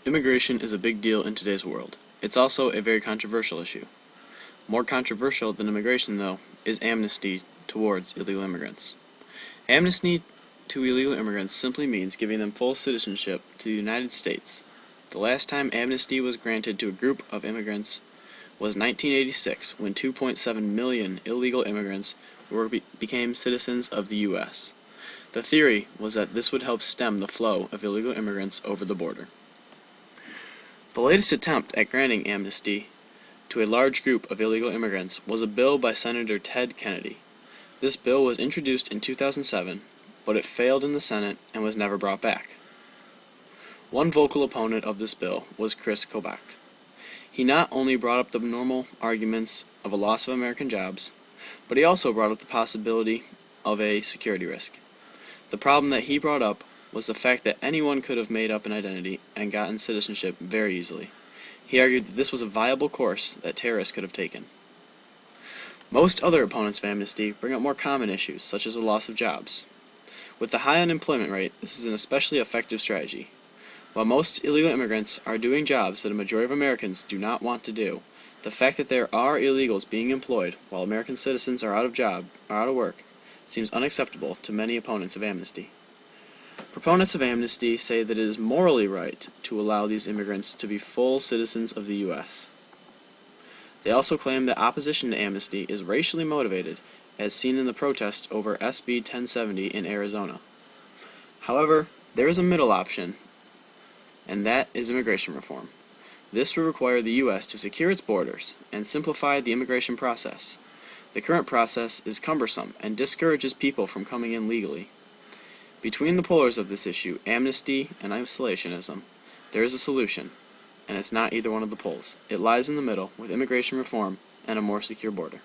Immigration is a big deal in today's world. It's also a very controversial issue. More controversial than immigration, though, is amnesty towards illegal immigrants. Amnesty to illegal immigrants simply means giving them full citizenship to the United States. The last time amnesty was granted to a group of immigrants was 1986, when 2.7 million illegal immigrants became citizens of the U.S. The theory was that this would help stem the flow of illegal immigrants over the border. The latest attempt at granting amnesty to a large group of illegal immigrants was a bill by Senator Ted Kennedy. This bill was introduced in 2007, but it failed in the Senate and was never brought back. One vocal opponent of this bill was Chris Kobach. He not only brought up the normal arguments of a loss of American jobs, but he also brought up the possibility of a security risk. The problem that he brought up was the fact that anyone could have made up an identity and gotten citizenship very easily. He argued that this was a viable course that terrorists could have taken. Most other opponents of amnesty bring up more common issues, such as the loss of jobs. With the high unemployment rate, this is an especially effective strategy. While most illegal immigrants are doing jobs that a majority of Americans do not want to do, the fact that there are illegals being employed while American citizens are out of work, seems unacceptable to many opponents of amnesty. Proponents of amnesty say that it is morally right to allow these immigrants to be full citizens of the U.S. They also claim that opposition to amnesty is racially motivated, as seen in the protest over SB 1070 in Arizona. However, there is a middle option, and that is immigration reform. This would require the U.S. to secure its borders and simplify the immigration process. The current process is cumbersome and discourages people from coming in legally. Between the polars of this issue, amnesty and isolationism, there is a solution, and it's not either one of the poles. It lies in the middle, with immigration reform and a more secure border.